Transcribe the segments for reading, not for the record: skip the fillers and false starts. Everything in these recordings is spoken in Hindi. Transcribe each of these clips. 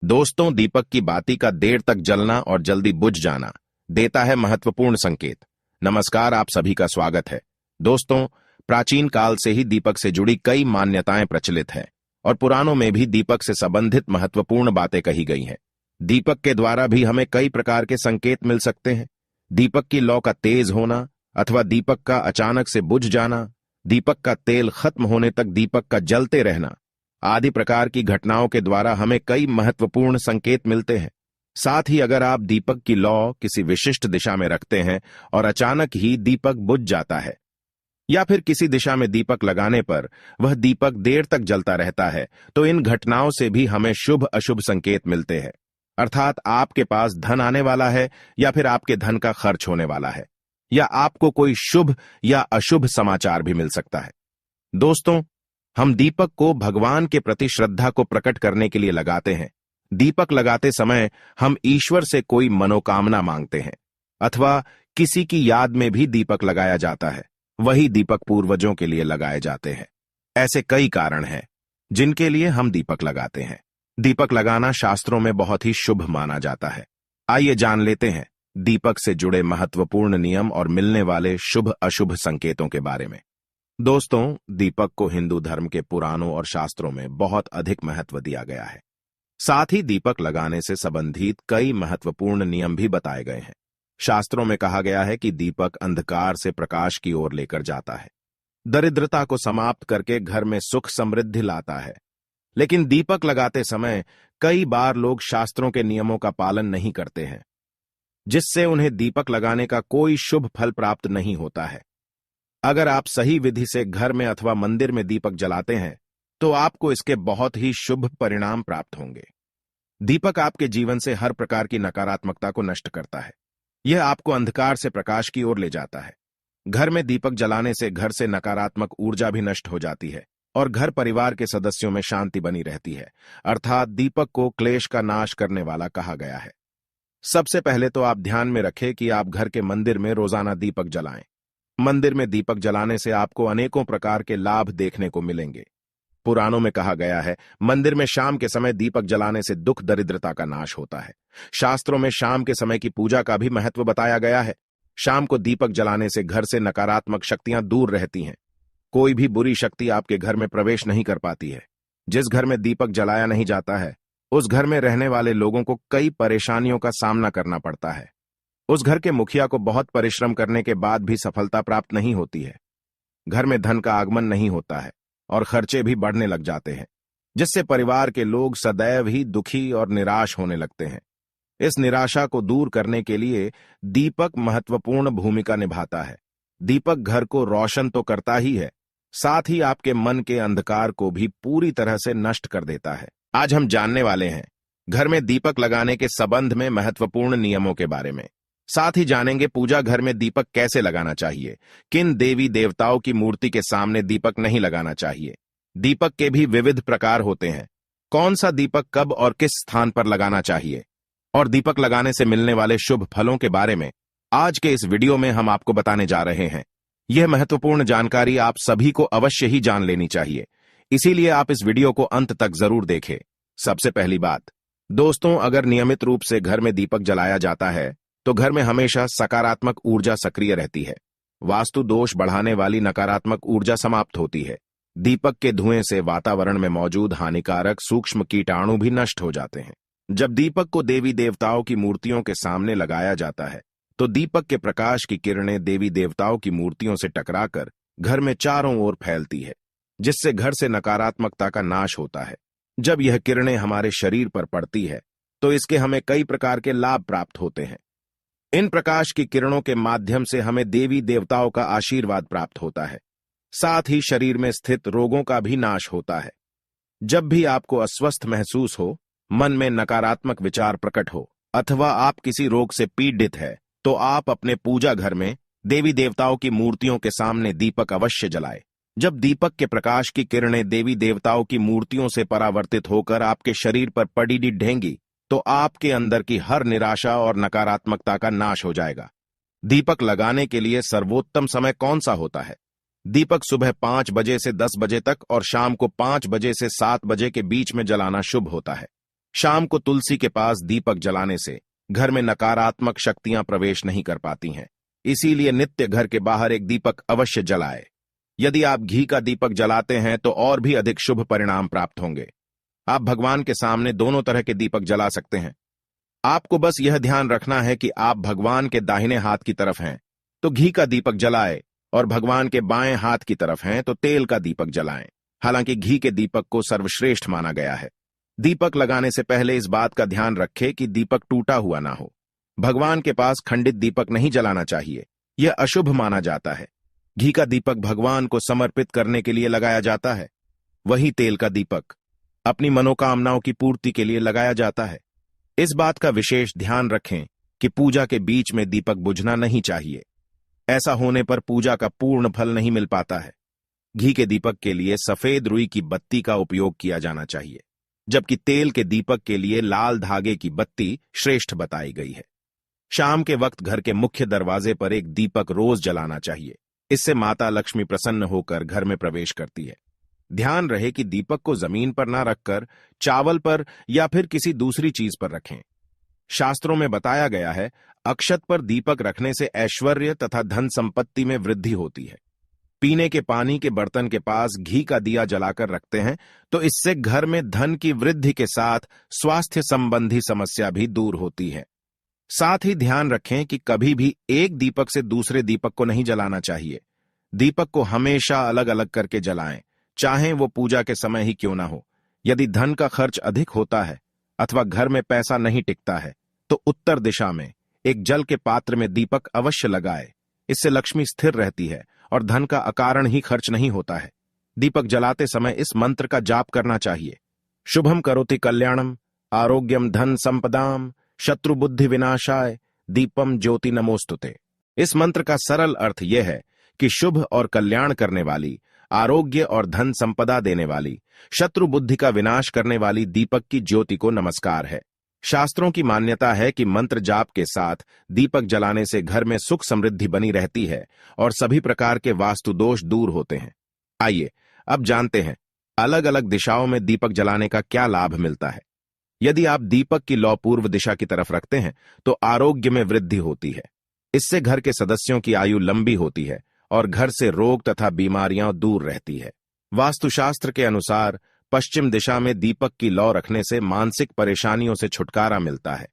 दोस्तों, दीपक की बाती का देर तक जलना और जल्दी बुझ जाना देता है महत्वपूर्ण संकेत। नमस्कार, आप सभी का स्वागत है। दोस्तों, प्राचीन काल से ही दीपक से जुड़ी कई मान्यताएं प्रचलित हैं और पुराणों में भी दीपक से संबंधित महत्वपूर्ण बातें कही गई हैं। दीपक के द्वारा भी हमें कई प्रकार के संकेत मिल सकते हैं। दीपक की लौ का तेज होना अथवा दीपक का अचानक से बुझ जाना, दीपक का तेल खत्म होने तक दीपक का जलते रहना आदि प्रकार की घटनाओं के द्वारा हमें कई महत्वपूर्ण संकेत मिलते हैं। साथ ही अगर आप दीपक की लौ किसी विशिष्ट दिशा में रखते हैं और अचानक ही दीपक बुझ जाता है, या फिर किसी दिशा में दीपक लगाने पर वह दीपक देर तक जलता रहता है, तो इन घटनाओं से भी हमें शुभ अशुभ संकेत मिलते हैं। अर्थात आपके पास धन आने वाला है या फिर आपके धन का खर्च होने वाला है, या आपको कोई शुभ या अशुभ समाचार भी मिल सकता है। दोस्तों, हम दीपक को भगवान के प्रति श्रद्धा को प्रकट करने के लिए लगाते हैं। दीपक लगाते समय हम ईश्वर से कोई मनोकामना मांगते हैं, अथवा किसी की याद में भी दीपक लगाया जाता है। वही दीपक पूर्वजों के लिए लगाए जाते हैं। ऐसे कई कारण हैं जिनके लिए हम दीपक लगाते हैं। दीपक लगाना शास्त्रों में बहुत ही शुभ माना जाता है। आइए जान लेते हैं दीपक से जुड़े महत्वपूर्ण नियम और मिलने वाले शुभ अशुभ संकेतों के बारे में। दोस्तों, दीपक को हिंदू धर्म के पुराणों और शास्त्रों में बहुत अधिक महत्व दिया गया है। साथ ही दीपक लगाने से संबंधित कई महत्वपूर्ण नियम भी बताए गए हैं। शास्त्रों में कहा गया है कि दीपक अंधकार से प्रकाश की ओर लेकर जाता है, दरिद्रता को समाप्त करके घर में सुख समृद्धि लाता है। लेकिन दीपक लगाते समय कई बार लोग शास्त्रों के नियमों का पालन नहीं करते हैं, जिससे उन्हें दीपक लगाने का कोई शुभ फल प्राप्त नहीं होता है। अगर आप सही विधि से घर में अथवा मंदिर में दीपक जलाते हैं, तो आपको इसके बहुत ही शुभ परिणाम प्राप्त होंगे। दीपक आपके जीवन से हर प्रकार की नकारात्मकता को नष्ट करता है। यह आपको अंधकार से प्रकाश की ओर ले जाता है। घर में दीपक जलाने से घर से नकारात्मक ऊर्जा भी नष्ट हो जाती है और घर परिवार के सदस्यों में शांति बनी रहती है। अर्थात दीपक को क्लेश का नाश करने वाला कहा गया है। सबसे पहले तो आप ध्यान में रखें कि आप घर के मंदिर में रोजाना दीपक जलाएं। मंदिर में दीपक जलाने से आपको अनेकों प्रकार के लाभ देखने को मिलेंगे। पुराणों में कहा गया है, मंदिर में शाम के समय दीपक जलाने से दुख दरिद्रता का नाश होता है। शास्त्रों में शाम के समय की पूजा का भी महत्व बताया गया है। शाम को दीपक जलाने से घर से नकारात्मक शक्तियां दूर रहती हैं। कोई भी बुरी शक्ति आपके घर में प्रवेश नहीं कर पाती है। जिस घर में दीपक जलाया नहीं जाता है, उस घर में रहने वाले लोगों को कई परेशानियों का सामना करना पड़ता है। उस घर के मुखिया को बहुत परिश्रम करने के बाद भी सफलता प्राप्त नहीं होती है। घर में धन का आगमन नहीं होता है और खर्चे भी बढ़ने लग जाते हैं, जिससे परिवार के लोग सदैव ही दुखी और निराश होने लगते हैं। इस निराशा को दूर करने के लिए दीपक महत्वपूर्ण भूमिका निभाता है। दीपक घर को रोशन तो करता ही है, साथ ही आपके मन के अंधकार को भी पूरी तरह से नष्ट कर देता है। आज हम जानने वाले हैं घर में दीपक लगाने के संबंध में महत्वपूर्ण नियमों के बारे में। साथ ही जानेंगे पूजा घर में दीपक कैसे लगाना चाहिए, किन देवी देवताओं की मूर्ति के सामने दीपक नहीं लगाना चाहिए। दीपक के भी विविध प्रकार होते हैं, कौन सा दीपक कब और किस स्थान पर लगाना चाहिए, और दीपक लगाने से मिलने वाले शुभ फलों के बारे में आज के इस वीडियो में हम आपको बताने जा रहे हैं। यह महत्वपूर्ण जानकारी आप सभी को अवश्य ही जान लेनी चाहिए, इसीलिए आप इस वीडियो को अंत तक जरूर देखें। सबसे पहली बात, दोस्तों, अगर नियमित रूप से घर में दीपक जलाया जाता है तो घर में हमेशा सकारात्मक ऊर्जा सक्रिय रहती है। वास्तु दोष बढ़ाने वाली नकारात्मक ऊर्जा समाप्त होती है। दीपक के धुएं से वातावरण में मौजूद हानिकारक सूक्ष्म कीटाणु भी नष्ट हो जाते हैं। जब दीपक को देवी देवताओं की मूर्तियों के सामने लगाया जाता है, तो दीपक के प्रकाश की किरणें देवी देवताओं की मूर्तियों से टकराकर घर में चारों ओर फैलती है, जिससे घर से नकारात्मकता का नाश होता है। जब यह किरणें हमारे शरीर पर पड़ती है, तो इसके हमें कई प्रकार के लाभ प्राप्त होते हैं। इन प्रकाश की किरणों के माध्यम से हमें देवी देवताओं का आशीर्वाद प्राप्त होता है। साथ ही शरीर में स्थित रोगों का भी नाश होता है। जब भी आपको अस्वस्थ महसूस हो, मन में नकारात्मक विचार प्रकट हो, अथवा आप किसी रोग से पीड़ित है, तो आप अपने पूजा घर में देवी देवताओं की मूर्तियों के सामने दीपक अवश्य जलाएं। जब दीपक के प्रकाश की किरणें देवी देवताओं की मूर्तियों से परावर्तित होकर आपके शरीर पर पड़ी दिखेंगी, तो आपके अंदर की हर निराशा और नकारात्मकता का नाश हो जाएगा। दीपक लगाने के लिए सर्वोत्तम समय कौन सा होता है? दीपक सुबह 5 बजे से 10 बजे तक और शाम को 5 बजे से 7 बजे के बीच में जलाना शुभ होता है। शाम को तुलसी के पास दीपक जलाने से घर में नकारात्मक शक्तियां प्रवेश नहीं कर पाती हैं। इसीलिए नित्य घर के बाहर एक दीपक अवश्य जलाए। यदि आप घी का दीपक जलाते हैं तो और भी अधिक शुभ परिणाम प्राप्त होंगे। आप भगवान के सामने दोनों तरह के दीपक जला सकते हैं। आपको बस यह ध्यान रखना है कि आप भगवान के दाहिने हाथ की तरफ हैं तो घी का दीपक जलाए और भगवान के बाएं हाथ की तरफ हैं तो तेल का दीपक जलाएं। हालांकि घी के दीपक को सर्वश्रेष्ठ माना गया है। दीपक लगाने से पहले इस बात का ध्यान रखें कि दीपक टूटा हुआ ना हो। भगवान के पास खंडित दीपक नहीं जलाना चाहिए, यह अशुभ माना जाता है। घी का दीपक भगवान को समर्पित करने के लिए लगाया जाता है, वही तेल का दीपक अपनी मनोकामनाओं की पूर्ति के लिए लगाया जाता है। इस बात का विशेष ध्यान रखें कि पूजा के बीच में दीपक बुझना नहीं चाहिए। ऐसा होने पर पूजा का पूर्ण फल नहीं मिल पाता है। घी के दीपक के लिए सफेद रुई की बत्ती का उपयोग किया जाना चाहिए, जबकि तेल के दीपक के लिए लाल धागे की बत्ती श्रेष्ठ बताई गई है। शाम के वक्त घर के मुख्य दरवाजे पर एक दीपक रोज जलाना चाहिए। इससे माता लक्ष्मी प्रसन्न होकर घर में प्रवेश करती है। ध्यान रहे कि दीपक को जमीन पर ना रखकर चावल पर या फिर किसी दूसरी चीज पर रखें। शास्त्रों में बताया गया है, अक्षत पर दीपक रखने से ऐश्वर्य तथा धन संपत्ति में वृद्धि होती है। पीने के पानी के बर्तन के पास घी का दिया जलाकर रखते हैं तो इससे घर में धन की वृद्धि के साथ स्वास्थ्य संबंधी समस्या भी दूर होती है। साथ ही ध्यान रखें कि कभी भी एक दीपक से दूसरे दीपक को नहीं जलाना चाहिए। दीपक को हमेशा अलग अलग करके जलाएं, चाहे वो पूजा के समय ही क्यों ना हो। यदि धन का खर्च अधिक होता है अथवा घर में पैसा नहीं टिकता है तो उत्तर दिशा में एक जल के पात्र में दीपक अवश्य लगाए। इससे लक्ष्मी स्थिर रहती है और धन का अकारण ही खर्च नहीं होता है। दीपक जलाते समय इस मंत्र का जाप करना चाहिए, शुभम करोति कल्याणम, आरोग्यम धन संपदाम, शत्रु बुद्धि विनाशाय, दीपम ज्योति नमोस्तुते। इस मंत्र का सरल अर्थ यह है कि शुभ और कल्याण करने वाली, आरोग्य और धन संपदा देने वाली, शत्रु बुद्धि का विनाश करने वाली दीपक की ज्योति को नमस्कार है। शास्त्रों की मान्यता है कि मंत्र जाप के साथ दीपक जलाने से घर में सुख समृद्धि बनी रहती है और सभी प्रकार के वास्तु दोष दूर होते हैं। आइए अब जानते हैं अलग अलग दिशाओं में दीपक जलाने का क्या लाभ मिलता है। यदि आप दीपक की लौ पूर्व दिशा की तरफ रखते हैं तो आरोग्य में वृद्धि होती है। इससे घर के सदस्यों की आयु लंबी होती है और घर से रोग तथा बीमारियां दूर रहती है। वास्तुशास्त्र के अनुसार पश्चिम दिशा में दीपक की लौ रखने से मानसिक परेशानियों से छुटकारा मिलता है।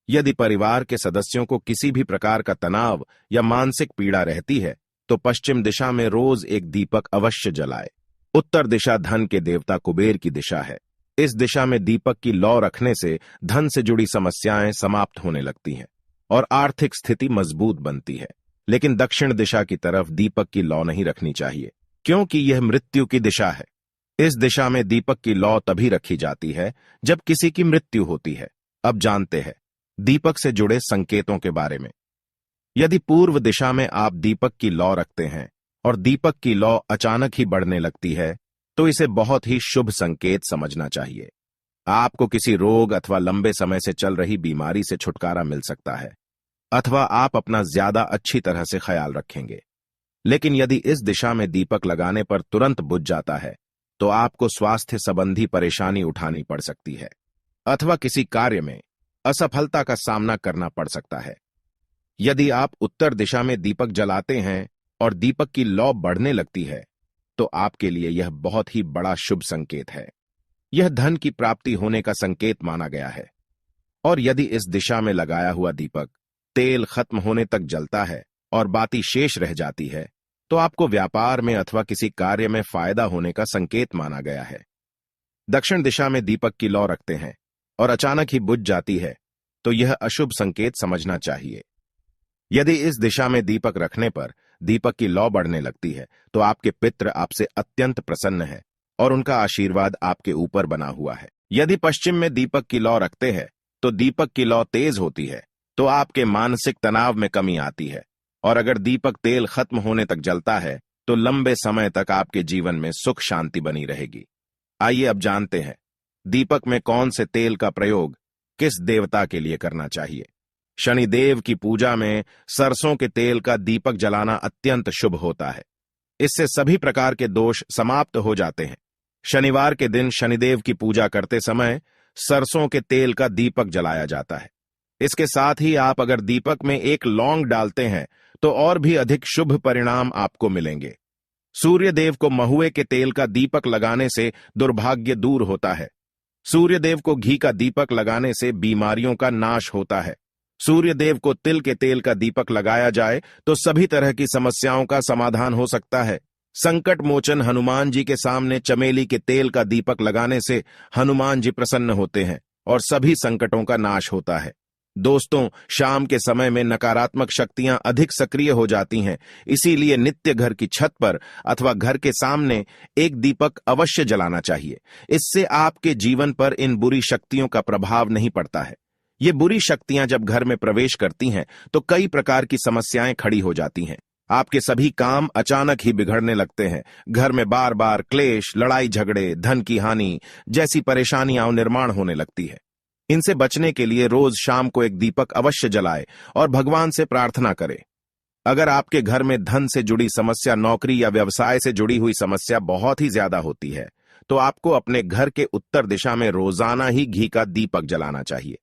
यदि परिवार के सदस्यों को किसी भी प्रकार का तनाव या मानसिक पीड़ा रहती है तो पश्चिम दिशा में रोज एक दीपक अवश्य जलाए। उत्तर दिशा धन के देवता कुबेर की दिशा है। इस दिशा में दीपक की लौ रखने से धन से जुड़ी समस्याएं समाप्त होने लगती हैं और आर्थिक स्थिति मजबूत बनती है। लेकिन दक्षिण दिशा की तरफ दीपक की लौ नहीं रखनी चाहिए, क्योंकि यह मृत्यु की दिशा है। इस दिशा में दीपक की लौ तभी रखी जाती है जब किसी की मृत्यु होती है। अब जानते हैं दीपक से जुड़े संकेतों के बारे में। यदि पूर्व दिशा में आप दीपक की लौ रखते हैं और दीपक की लौ अचानक ही बढ़ने लगती है तो इसे बहुत ही शुभ संकेत समझना चाहिए। आपको किसी रोग अथवा लंबे समय से चल रही बीमारी से छुटकारा मिल सकता है अथवा आप अपना ज्यादा अच्छी तरह से ख्याल रखेंगे। लेकिन यदि इस दिशा में दीपक लगाने पर तुरंत बुझ जाता है तो आपको स्वास्थ्य संबंधी परेशानी उठानी पड़ सकती है अथवा किसी कार्य में असफलता का सामना करना पड़ सकता है। यदि आप उत्तर दिशा में दीपक जलाते हैं और दीपक की लौ बढ़ने लगती है तो आपके लिए यह बहुत ही बड़ा शुभ संकेत है। यह धन की प्राप्ति होने का संकेत माना गया है। और यदि इस दिशा में लगाया हुआ दीपक तेल खत्म होने तक जलता है और बाती शेष रह जाती है तो आपको व्यापार में अथवा किसी कार्य में फायदा होने का संकेत माना गया है। दक्षिण दिशा में दीपक की लौ रखते हैं और अचानक ही बुझ जाती है तो यह अशुभ संकेत समझना चाहिए। यदि इस दिशा में दीपक रखने पर दीपक की लौ बढ़ने लगती है तो आपके पितृ आपसे अत्यंत प्रसन्न है और उनका आशीर्वाद आपके ऊपर बना हुआ है। यदि पश्चिम में दीपक की लौ रखते हैं तो दीपक की लौ तेज होती है तो आपके मानसिक तनाव में कमी आती है। और अगर दीपक तेल खत्म होने तक जलता है तो लंबे समय तक आपके जीवन में सुख शांति बनी रहेगी। आइए अब जानते हैं दीपक में कौन से तेल का प्रयोग किस देवता के लिए करना चाहिए। शनिदेव की पूजा में सरसों के तेल का दीपक जलाना अत्यंत शुभ होता है। इससे सभी प्रकार के दोष समाप्त हो जाते हैं। शनिवार के दिन शनिदेव की पूजा करते समय सरसों के तेल का दीपक जलाया जाता है। इसके साथ ही आप अगर दीपक में एक लौंग डालते हैं तो और भी अधिक शुभ परिणाम आपको मिलेंगे। सूर्य देव को महुए के तेल का दीपक लगाने से दुर्भाग्य दूर होता है। सूर्य देव को घी का दीपक लगाने से बीमारियों का नाश होता है। सूर्य देव को तिल के तेल का दीपक लगाया जाए तो सभी तरह की समस्याओं का समाधान हो सकता है। संकट मोचन हनुमान जी के सामने चमेली के तेल का दीपक लगाने से हनुमान जी प्रसन्न होते हैं और सभी संकटों का नाश होता है। दोस्तों, शाम के समय में नकारात्मक शक्तियां अधिक सक्रिय हो जाती हैं, इसीलिए नित्य घर की छत पर अथवा घर के सामने एक दीपक अवश्य जलाना चाहिए। इससे आपके जीवन पर इन बुरी शक्तियों का प्रभाव नहीं पड़ता है। ये बुरी शक्तियां जब घर में प्रवेश करती हैं तो कई प्रकार की समस्याएं खड़ी हो जाती हैं। आपके सभी काम अचानक ही बिगड़ने लगते हैं। घर में बार बार क्लेश, लड़ाई झगड़े, धन की हानि जैसी परेशानियां निर्माण होने लगती है। इनसे बचने के लिए रोज शाम को एक दीपक अवश्य जलाएं और भगवान से प्रार्थना करें। अगर आपके घर में धन से जुड़ी समस्या, नौकरी या व्यवसाय से जुड़ी हुई समस्या बहुत ही ज्यादा होती है तो आपको अपने घर के उत्तर दिशा में रोजाना ही घी का दीपक जलाना चाहिए।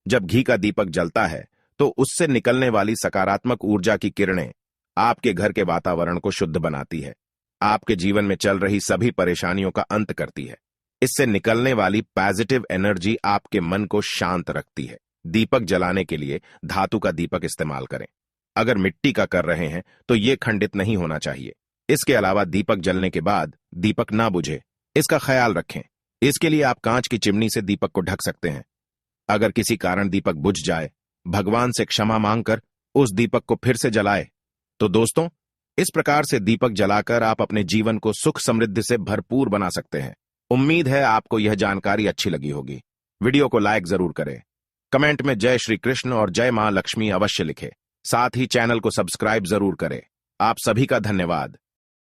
जब घी का दीपक जलता है तो उससे निकलने वाली सकारात्मक ऊर्जा की किरणें आपके घर के वातावरण को शुद्ध बनाती है, आपके जीवन में चल रही सभी परेशानियों का अंत करती है। इससे निकलने वाली पॉजिटिव एनर्जी आपके मन को शांत रखती है। दीपक जलाने के लिए धातु का दीपक इस्तेमाल करें। अगर मिट्टी का कर रहे हैं तो यह खंडित नहीं होना चाहिए। इसके अलावा दीपक जलने के बाद दीपक ना बुझे, इसका ख्याल रखें। इसके लिए आप कांच की चिमनी से दीपक को ढक सकते हैं। अगर किसी कारण दीपक बुझ जाए, भगवान से क्षमा मांगकर उस दीपक को फिर से जलाए। तो दोस्तों, इस प्रकार से दीपक जलाकर आप अपने जीवन को सुख समृद्धि से भरपूर बना सकते हैं। उम्मीद है आपको यह जानकारी अच्छी लगी होगी। वीडियो को लाइक जरूर करें। कमेंट में जय श्री कृष्ण और जय मां लक्ष्मी अवश्य लिखें। साथ ही चैनल को सब्सक्राइब जरूर करें। आप सभी का धन्यवाद।